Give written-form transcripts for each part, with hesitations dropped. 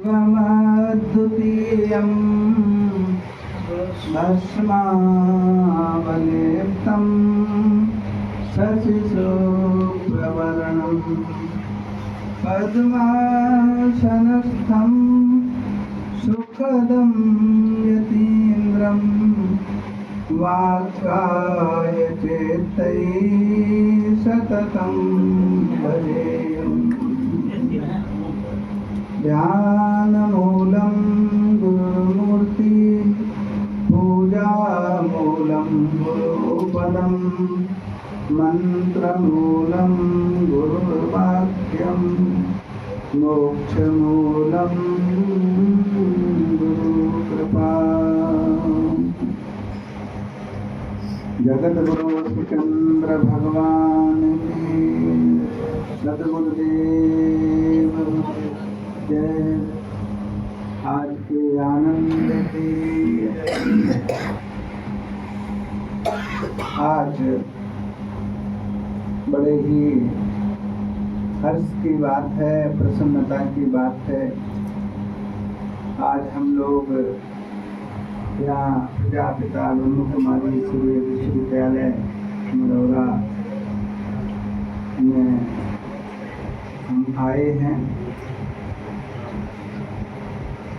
द्वितीयं भस्मावलेप्तं शशिशुभ्रवर्णं पद्मासनस्थं सुखदं यतीन्द्रं वाक्कायचेत्तैः सततं भजेयम्। ध्यानमूलं गुरुमूर्ति पूजामूलं गुरुपदं मंत्रमूलं गुरुवाक्यं मोक्षमूलं गुरुकृपा। जगद्गुरु सिकंदर भगवान की सद्गुरुदेव जय। आज के आनंद की आज बड़े ही हर्ष की बात है, प्रसन्नता की बात है। आज हम लोग यहाँ प्रजापिता ब्रह्म कुमारी सूर्य विश्वविद्यालय मरौरा में हम आए हैं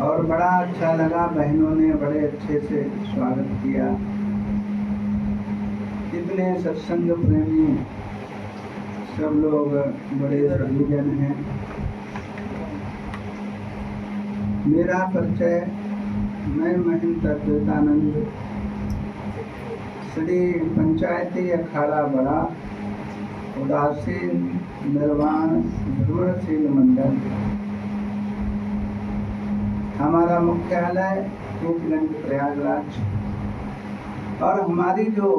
और बड़ा अच्छा लगा। बहनों ने बड़े अच्छे से स्वागत किया। इतने सत्संग प्रेमी सब लोग बड़े सज्जन हैं। मेरा परिचय, मैं महंत अद्वैतानंद श्री पंचायती अखाड़ा बड़ा उदासीन निर्वाण ध्रुवशील मंडल, हमारा मुख्यालय रूपगंज प्रयागराज। और हमारी जो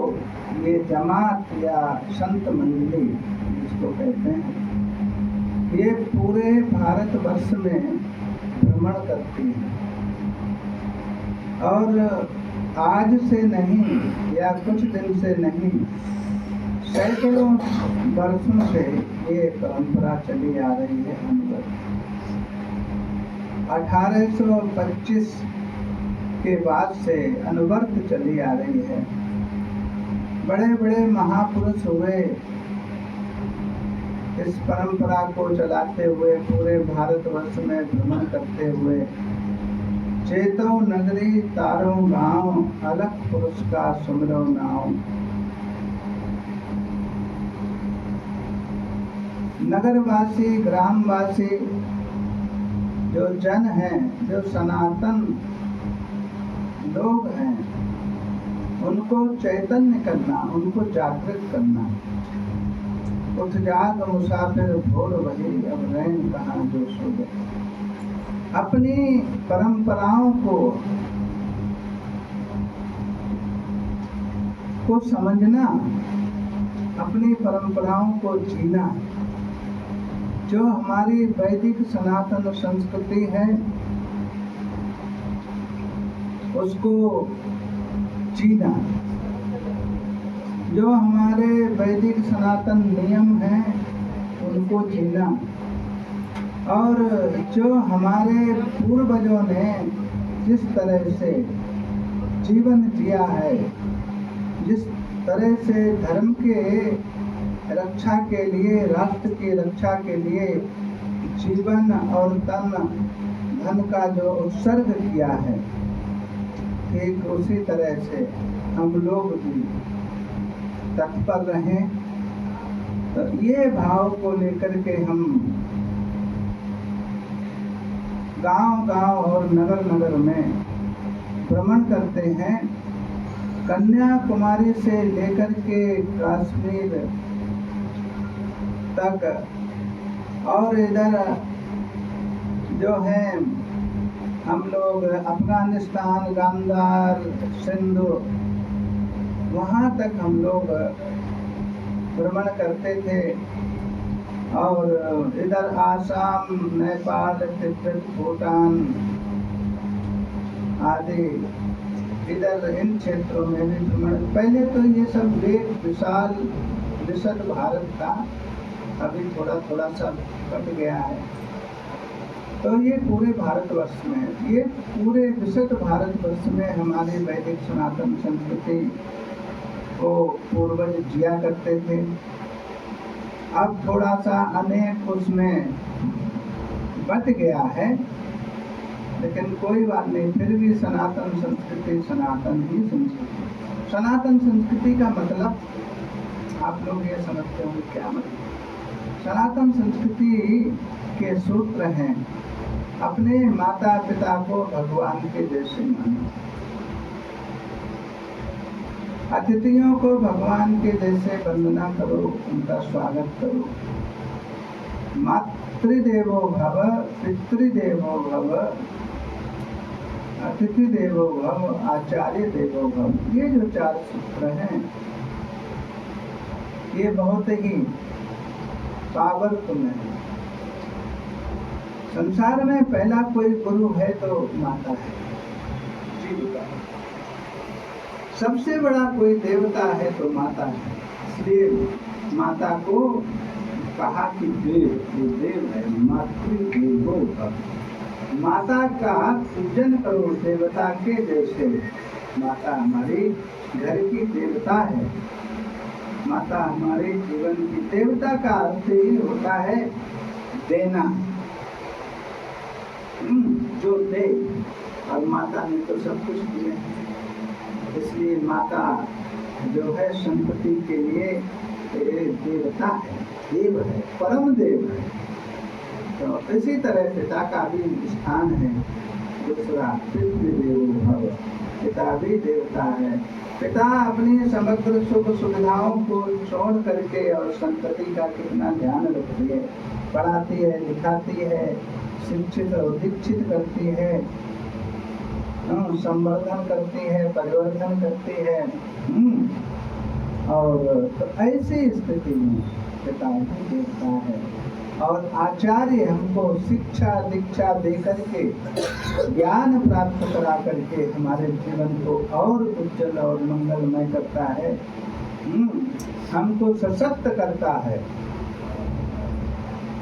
ये जमात या संत मंडली जिसको कहते हैं, ये पूरे भारतवर्ष में भ्रमण करती है और आज से नहीं या कुछ दिन से नहीं, सैकड़ों वर्षों से ये परंपरा चली आ रही है। 1825 के बाद से अनवरत चली आ रही है। बड़े बड़े महापुरुष हुए इस परंपरा को चलाते हुए, पूरे भारतवर्ष में भ्रमण करते हुए। चेतो नगरी तारो गांव, अलख पुरुष का सुमिरो नाम। नगरवासी, ग्रामवासी जो जन हैं, जो सनातन लोग हैं, उनको चैतन्य करना, उनको जागृत करना। उठ जाग मुसाफिर भोर वही, अब रैन कहाँ जो सो गए। अपनी परंपराओं को समझना, अपनी परंपराओं को जीना। जो हमारी वैदिक सनातन संस्कृति है उसको जीना, जो हमारे वैदिक सनातन नियम हैं उनको जीना, और जो हमारे पूर्वजों ने जिस तरह से जीवन जिया है, जिस तरह से धर्म के रक्षा के लिए, राष्ट्र की रक्षा के लिए जीवन और तन धन का जो उत्सर्ग किया है, ठीक उसी तरह से हम लोग भी तत्पर रहें। तो ये भाव को लेकर के हम गांव-गांव और नगर-नगर में भ्रमण करते हैं। कन्याकुमारी से लेकर के कश्मीर तक, और इधर जो है हम लोग अफगानिस्तान, गांधार, सिंधु, वहाँ तक हम लोग भ्रमण करते थे। और इधर आसाम, नेपाल, तिब्बत, भूटान आदि इधर इन क्षेत्रों में भी भ्रमण। पहले तो ये सब एक विशाल विशद भारत था, अभी थोड़ा थोड़ा सा कट गया है। तो ये पूरे भारतवर्ष में, ये पूरे विशुद्ध भारतवर्ष में हमारी वैदिक सनातन संस्कृति को पूर्वज जिया करते थे। अब थोड़ा सा अनेक उसमें बट गया है, लेकिन कोई बात नहीं, फिर भी सनातन संस्कृति सनातन ही संस्कृति। सनातन संस्कृति का मतलब आप लोग ये समझते होंगे क्या मतलब। सनातन संस्कृति के सूत्र हैं अपने माता पिता को भगवान के जैसे मानो, अतिथियों को भगवान के जैसे वंदना करो, उनका स्वागत करो। मातृदेवो भव, पितृदेवो भव, अतिथि देवो भव, आचार्य देवो भव। ये जो 4 सूत्र हैं ये बहुत ही पावरफुल है। संसार में पहला कोई गुरु है तो माता है, जी बताओ। सबसे बड़ा कोई देवता है तो माता है, इसलिए माता को कहा कि देव, ये देव है, मातृदेवो भव। माता का पूजन करो देवता के जैसे। माता हमारी घर की देवता है, माता हमारे जीवन की देवता का अर्थ ही होता है देना, जो दे, और माता ने तो सब कुछ दिया है। इसलिए माता जो है संपत्ति के लिए देवता है, देव है, परम देव है। तो इसी तरह पिता का भी स्थान है दूसरा, पितृदेवो भव। पिता भी देवता है। पिता अपनी समग्र सुख सुविधाओं को छोड़ करके और संतति का कितना ध्यान रखती है, पढ़ाती है, लिखाती है, शिक्षित और दीक्षित करती है, संवर्धन करती है, परिवर्धन करती है। और तो ऐसी स्थिति में पिता भी देवता है। और आचार्य हमको शिक्षा दीक्षा दे करके, ज्ञान प्राप्त करा करके हमारे जीवन को और उज्जवल और मंगलमय करता है, हमको सशक्त करता है।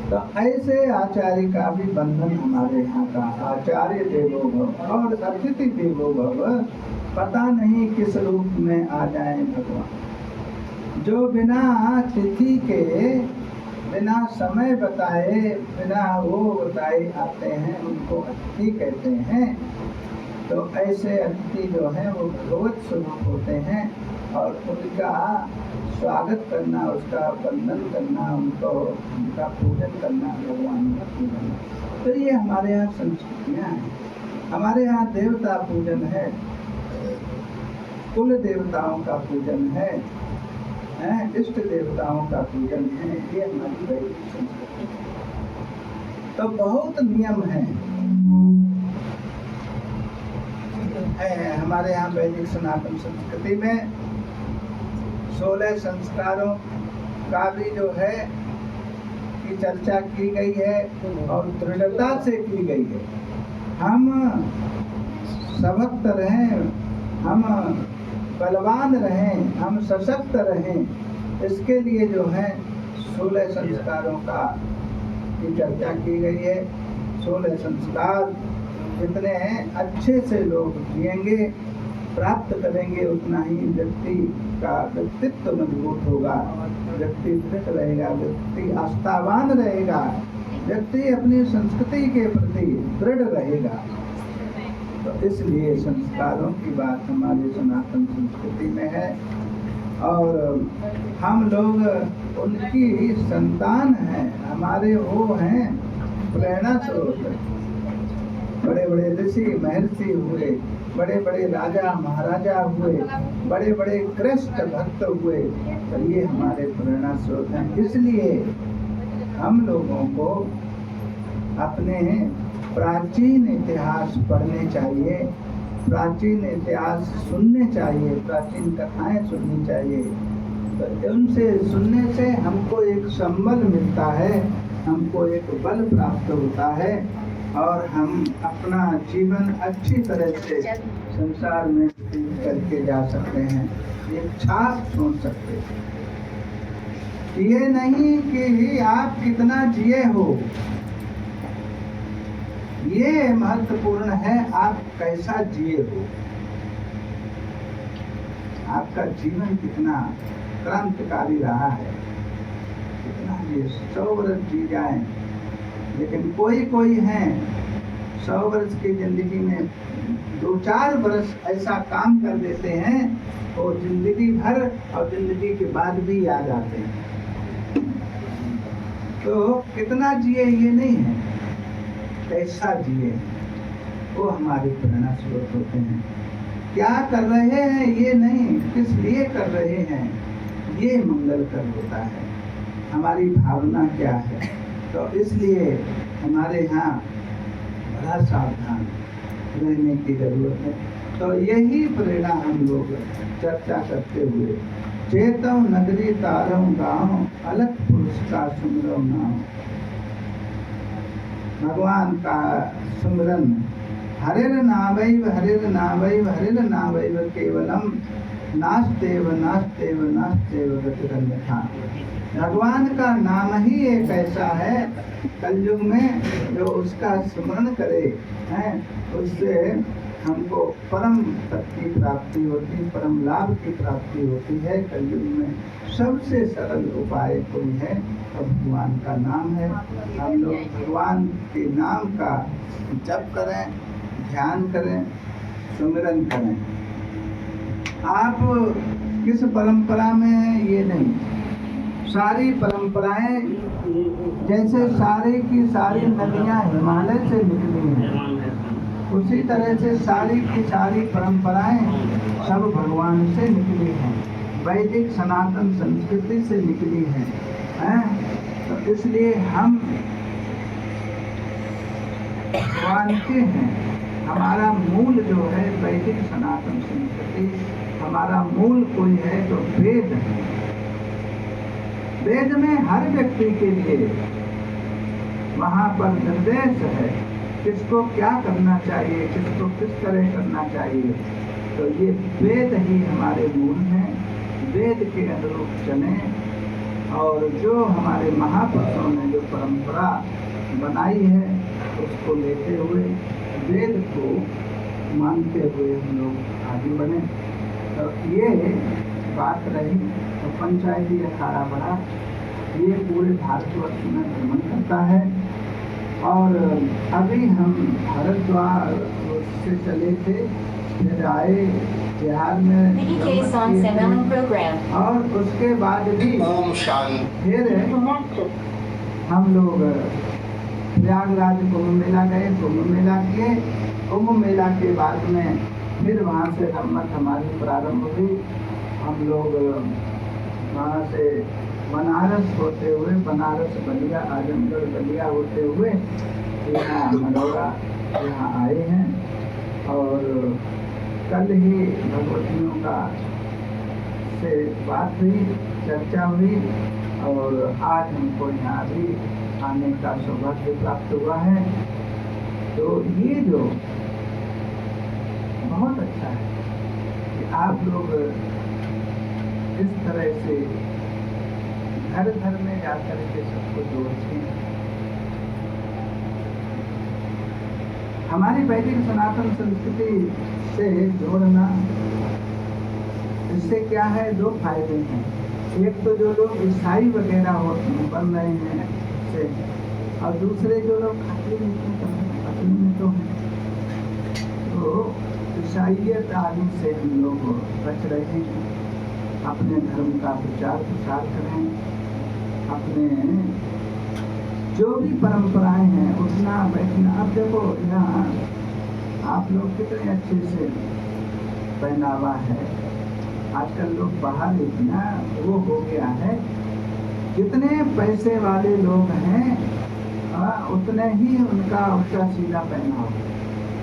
तो ऐसे आचार्य का भी बंधन हमारे यहाँ का। आचार्य देवो भव और अतिथि देवो भव। पता नहीं किस रूप में आ जाए भगवान, जो बिना तिथि के, बिना समय बताए, बिना वो बताए आते हैं, उनको अतिथि कहते हैं। तो ऐसे अतिथि जो है वो भगवत स्वरूप होते हैं, और उनका स्वागत करना, उसका वंदन करना, उनका पूजन करना, भगवान का पूजन। तो ये हमारे यहाँ संस्कृतियाँ हैं। हमारे यहाँ देवता पूजन है, कुल देवताओं का पूजन है, इष्ट देवताओं का पूजन है। ये हमारी वैदिक संस्कृति। तो बहुत नियम है हमारे यहाँ वैदिक सनातन संस्कृति में। 16 संस्कारों का भी जो है की चर्चा की गई है और दृढ़ता से की गई है। हम सशक्त रहें, हम बलवान रहें, हम सशक्त रहें, इसके लिए जो है 16 संस्कारों का की चर्चा की गई है। 16 संस्कार जितने अच्छे से लोग जिएंगे, प्राप्त करेंगे, उतना ही व्यक्ति का व्यक्तित्व मजबूत होगा, व्यक्ति दृढ़ रहेगा, व्यक्ति आस्थावान रहेगा, व्यक्ति अपनी संस्कृति के प्रति दृढ़ रहेगा। तो इसलिए संस्कारों की बात हमारी सनातन संस्कृति में है, और हम लोग उनकी संतान हैं। हमारे वो हैं प्रेरणा स्रोत। बड़े बड़े ऋषि महर्षि हुए, बड़े बड़े राजा महाराजा हुए, बड़े बड़े कृष्ण भक्त हुए, तो ये हमारे प्रेरणा स्रोत हैं। इसलिए हम लोगों को अपने प्राचीन इतिहास पढ़ने चाहिए, प्राचीन इतिहास सुनने चाहिए, प्राचीन कथाएं सुननी चाहिए। तो उनसे सुनने से हमको एक संबल मिलता है, हमको एक बल प्राप्त होता है, और हम अपना जीवन अच्छी तरह से संसार में करके जा सकते हैं, एक छाप छोड़ सकते हैं। ये नहीं कि आप कितना जिए हो, ये महत्वपूर्ण है, आप कैसा जिए हो, आपका जीवन कितना क्रांतिकारी रहा है, कितना ये 100 वर्ष जी जाए। लेकिन कोई है 100 वर्ष की जिंदगी में 2-4 वर्ष ऐसा काम कर देते हैं और जिंदगी भर और जिंदगी के बाद भी याद आते हैं। तो कितना जिए ये नहीं है, कैसा जिए वो हमारी प्रेरणा स्रोत होते हैं। क्या कर रहे हैं ये नहीं, किस लिए कर रहे हैं ये मंगल कर होता है। हमारी भावना क्या है, तो इसलिए हमारे यहाँ बड़ा सावधान रहने की जरूरत है। तो यही प्रेरणा हम लोग चर्चा करते हुए चेतव नगरी तारव गाँव अलग पुरुष का सुमरव नाम। भगवान का सुमरन हरिर नावैव हरिर नावैव हरिर नावैव केवलम नास्तेव नास्तेव नास्तेव गतिरन्यथा। भगवान का नाम ही एक ऐसा है कलयुग में जो उसका स्मरण करे हैं, उससे हमको परम पद की प्राप्ति होती, परम लाभ की प्राप्ति होती है। कलयुग में सबसे सरल उपाय कोई है तो भगवान का नाम है। हम लोग भगवान के नाम का जप करें, ध्यान करें, सुमिरन करें। आप किस परंपरा में हैं ये नहीं, सारी परंपराएं जैसे सारी की सारी नदियां हिमालय से निकली हैं, उसी तरह से सारी की सारी परंपराएं सब भगवान से निकली हैं, वैदिक सनातन संस्कृति से निकली हैं। तो इसलिए हम भगवान के हैं। हमारा मूल जो है वैदिक सनातन संस्कृति, हमारा मूल कोई है तो वेद है। वेद में हर व्यक्ति के लिए वहाँ पर निर्देश है किसको क्या करना चाहिए, किसको किस तरह करना चाहिए। तो ये वेद ही हमारे मूल हैं, वेद के अनुरूप चलें और जो हमारे महापुरुषों ने जो परंपरा बनाई है उसको लेते हुए, वेद को मानते हुए हम लोग आगे बढ़े। तो ये बात रही। तो पंचायती अखाड़ा बड़ा ये पूरे भारतवर्ष में भ्रमण करता है। और अभी हम हरिद्वार से चले थे, फिर आए बिहार में और उसके बाद भी फिर हम लोग प्रयागराज कुंभ मेला गए, कुंभ मेला किए। कुंभ मेला के बाद में फिर वहाँ से रमत हमारी प्रारंभ हुई। हम लोग वहाँ से बनारस होते हुए, बनारस बलिया, आजमगढ़ बलिया होते हुए यहाँ मलौरा यहाँ आए हैं। और कल ही भगवतियों का से बात हुई, चर्चा हुई और आज हमको यहाँ भी आने का सौभाग्य प्राप्त हुआ है। तो ये जो बहुत अच्छा है कि आप लोग इस तरह से घर घर में जाकर के सबको जोड़ते हैं। हमारी वैदिक सनातन संस्कृति से जोड़ना, इससे क्या है, दो फायदे हैं। एक तो जो लोग ईसाई वगैरह बन रहे हैं उससे, और दूसरे जो लोग खाते में तो ईसाइयत आदि से हम लोग बच रहे हैं। अपने धर्म का प्रचार प्रसार करें, अपने जो भी परंपराएं हैं उठना बैठना। अब देखो यहाँ आप लोग कितने अच्छे से पहनावा है, आजकल लोग बाहर इतना वो हो गया है, जितने पैसे वाले लोग हैं उतने ही उनका उल्टा सीधा पहनावा।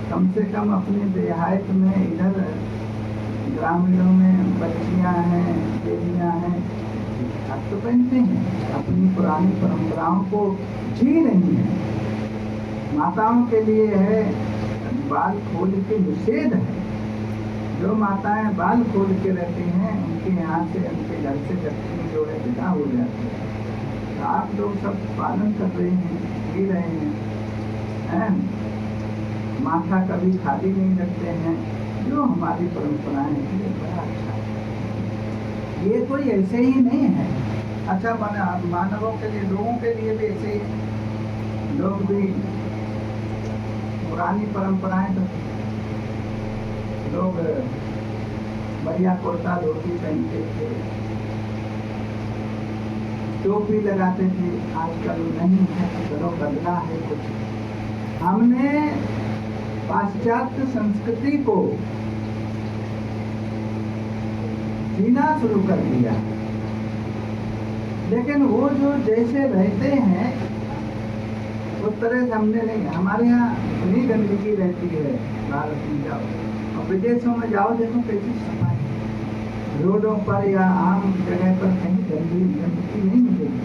कम से कम अपने देहात में इधर ग्रामीणों में बच्चियां हैं, बेटियां हैं, अब तो पहनते हैं, अपनी पुरानी परंपराओं को जी रही हैं। माताओं के लिए है बाल खोल के निषेध है। जो माताएं बाल खोल के रहती हैं उनके यहाँ से, उनके घर से लक्ष्मी जो है विदा हो जाती है। तो आप लोग सब पालन कर रहे हैं, जी रहे हैं। माथा कभी खाली नहीं रखते हैं, जो हमारी परंपराएं हैं, ये बड़ा अच्छा है। ये कोई ऐसे ही नहीं है, अच्छा मानवों के लिए, लोगों के लिए भी ऐसे ही, लोग भी पुरानी परंपराएं, तो लोग बढ़िया कुर्ता धोती पहनते थे, टोपी लगाते थे, आजकल नहीं है, चलो बदला है कुछ। हमने पाश्चात्य संस्कृति को जीना शुरू कर दिया, लेकिन वो जो जैसे रहते हैं उस तरह से हमने नहीं। हमारे यहाँ इतनी गंदगी रहती है, भारत में जाओ और विदेशों में जाओ, देखो कैसी सफाई, रोडों पर या आम जगह पर कहीं गंदगी नहीं मिलेगी।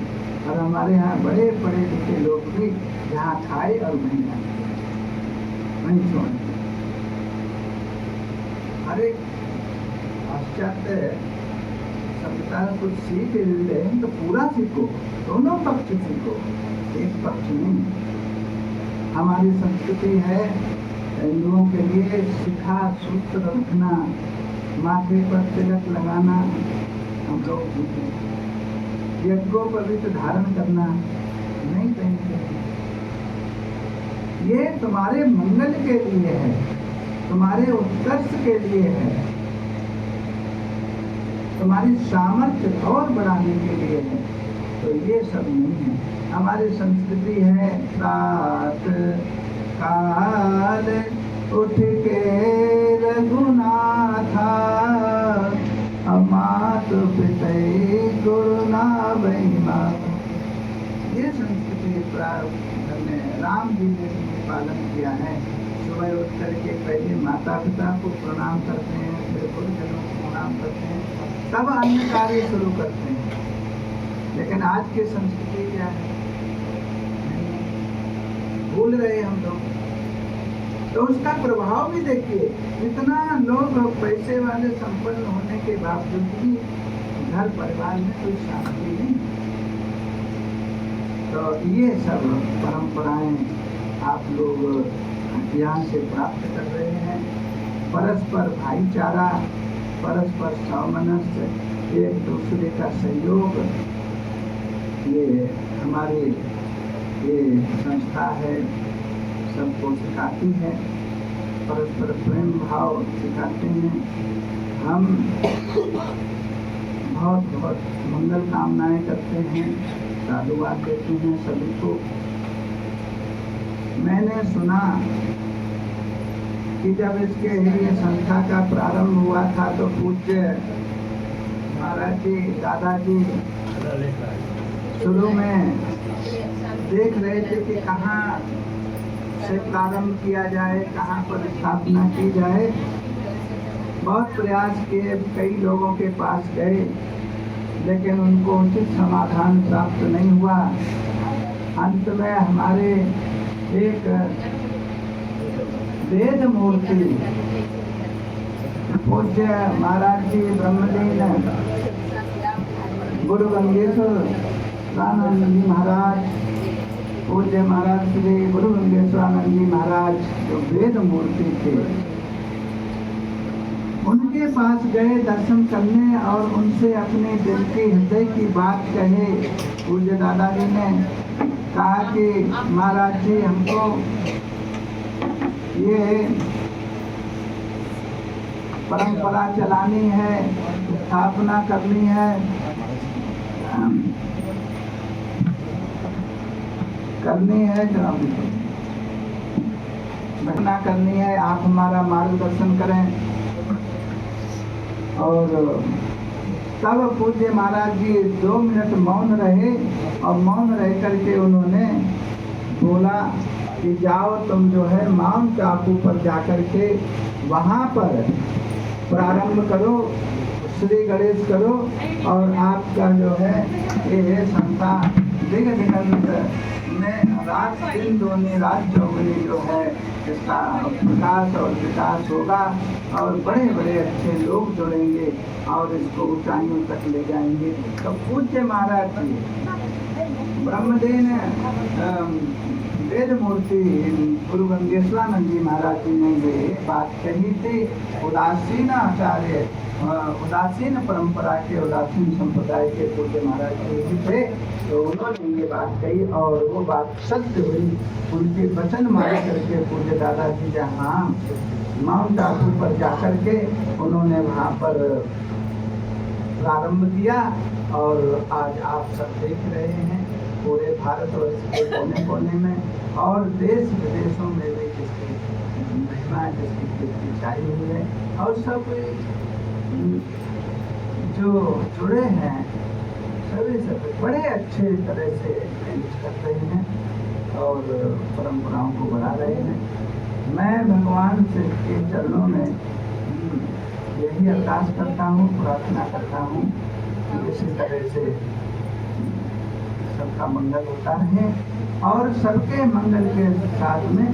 और हमारे यहाँ बड़े पढ़े लिखे लोग भी जहाँ खाए और वहीं वहीं छोड़े। अरे पाश्चात्य सभ्यता कुछ सीख ले तो पूरा सीखो, दोनों पक्ष सीखो, एक पक्ष नहीं। हमारी संस्कृति है हिंदुओं के लिए शिखा सूत्र रखना, माथे पर तिलक लगाना, हम लोग यज्ञोपवीत धारण करना नहीं पहनते। ये तुम्हारे मंगल के लिए है, तुम्हारे उत्कर्ष के लिए है, तुम्हारी सामर्थ्य और बढ़ाने के लिए है, तो ये सब नहीं है। हमारी संस्कृति है प्रातः काल उठ के रघुनाथा, अमात पिता गुरु ना बहिमा। ये संस्कृति में राम जी ने पालन किया है। सुबह उठ करके पहले माता पिता को प्रणाम करते हैं, फिर गुरुजनों को प्रणाम करते हैं, तब अन्य कार्य शुरू करते हैं। लेकिन आज की संस्कृति क्या है, भूल रहे हम लोग। तो उसका प्रभाव भी देखिए, इतना लोग पैसे वाले संपन्न होने के बावजूद भी घर परिवार में कोई शांति नहीं। तो ये सब परंपराएं आप लोग ध्यान से प्राप्त कर रहे हैं। परस्पर भाईचारा, परस्पर सामंजस्य, एक दूसरे का सहयोग, ये हमारे ये संस्था है, सबको सिखाती है। परस्पर प्रेम भाव सिखाते हैं। हम बहुत बहुत मंगल कामनाएं करते हैं, साधुवाद देते हैं सभी को। मैंने सुना कि जब इसके लिए संस्था का प्रारंभ हुआ था तो पूज्य महाराज जी, दादाजी शुरू में देख रहे थे कि कहाँ से प्रारंभ किया जाए, कहाँ पर स्थापना की जाए। बहुत प्रयास किए, कई लोगों के पास गए, लेकिन उनको उचित समाधान प्राप्त नहीं हुआ। अंत में हमारे एक वेद मूर्ति पूज्य महाराज जी ब्रह्मलीन गुरु गंगेश्वर आनंद जी महाराज, पूज्य महाराज श्री गुरु गंगेश्वरानंद जी महाराज जो वेद मूर्ति थे, उनके पास गए दर्शन करने और उनसे अपने दिल की हृदय की बात कहे। पूज्य दादाजी ने कहा कि महाराज जी, हमको ये परंपरा चलानी है, स्थापना करनी है, घटना करनी है, आप हमारा मार्गदर्शन करें। और तब पूज्य महाराज जी 2 मिनट मौन रहे और मौन रह करके उन्होंने बोला कि जाओ तुम जो है माउंट टापू पर जाकर के वहाँ पर प्रारंभ करो, श्री गणेश करो, और आपका जो है ये संस्था दिगंत में रात दिन दोनों रात चौगुनी जो है इसका प्रकाश और विकास होगा और बड़े बड़े अच्छे लोग जुड़ेंगे और इसको ऊंचाइयों तक ले जाएंगे। तो पूज्य महाराज जी ब्रह्मदेन वेद मूर्ति गुरु गंगेश्वरानंद जी महाराज जी ने ये बात कही थी। उदासीन आचार्य, उदासीन परंपरा के, उदासीन संप्रदाय के पूज्य महाराज जी भी थे, तो उन्होंने ये बात कही और वो बात सत्य हुई। उनके वचन मान करके पूज्य दादाजी जहाँ माउंट आबू पर जाकर के उन्होंने वहाँ पर प्रारंभ किया। और आज आप सब देख रहे हैं पूरे भारतवर्ष के कोने कोने में और देश विदेशों में भी जिसकी महिमा, जिसकी कीर्ति छाई हुई है। और सब जो जुड़े हैं सभी बड़े अच्छे तरह से मैनेज कर रहे हैं और परंपराओं को बढ़ा रहे हैं। मैं भगवान से के चरणों में यही अरदास करता हूँ, प्रार्थना करता हूँ कि इसी तरह से सबका मंगल होता रहे और सबके मंगल के साथ में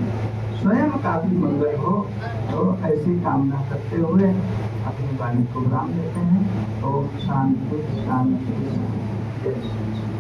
स्वयं का भी मंगल हो, तो ऐसी कामना करते हुए अपनी वाणी को विराम देते हैं। ओम शांति शांति शांति।